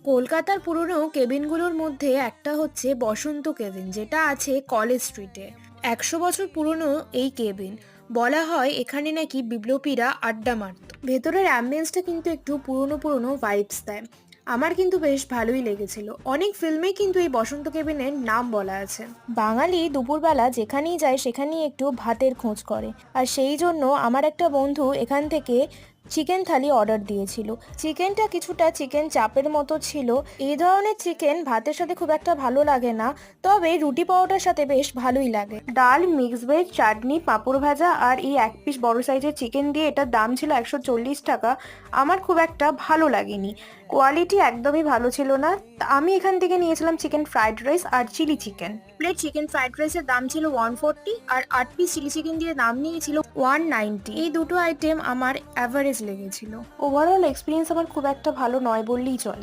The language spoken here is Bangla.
কলকাতার পুরনো কেবিনগুলোর মধ্যে একটা হচ্ছে বসন্ত কেবিন, যেটা আছে কলেজ স্ট্রিটে। 100 বছর পুরনো এই কেবিন। বলা হয় এখানে নাকি বিপ্লবীরা আড্ডা মারত। ভেতরের অ্যাম্বিয়েন্সটা কিন্তু একটু পুরনো পুরনো ভাইবস দেয়। আমার কিন্তু বেশ ভালোই লেগেছিল। অনেক ফিল্মে কিন্তু এই বসন্ত কেবিনের নাম বলা আছে। বাঙালি দুপুরবেলা যেখানেই যায় সেখানেই একটু ভাতের খোঁজ করে, আর সেই জন্য আমার একটা বন্ধু এখান থেকে চিকেন থালি অর্ডার দিয়েছিল। চিকেনটা কিছুটা চিকেন চাপের মতো ছিল। এই ধরনের চিকেন ভাতের সাথে খুব একটা ভালো লাগে না, তবে রুটি পরোটার সাথে বেশ ভালোই লাগে। ডাল, মিক্স ভেজ, চাটনি, পাঁপড় ভাজা আর এই এক পিস বড় সাইজের চিকেন দিয়ে এটার দাম ছিল 140 টাকা। আমার খুব একটা ভালো লাগেনি, কোয়ালিটি একদমই ভালো ছিল না। আমি এখান থেকে নিয়েছিলাম চিকেন ফ্রাইড রাইস আর chilli chicken. Plate chicken fried রাইসের দাম ছিল 140, আর 8 পিস চিলি চিকেন দিয়ে দাম নিয়েছিল 190। এই দুটো আইটেম আমার অ্যাভারেজ লেগেছিল। ওভারঅল এক্সপিরিয়েন্স আমার খুব একটা ভালো নয় বললেই চলে।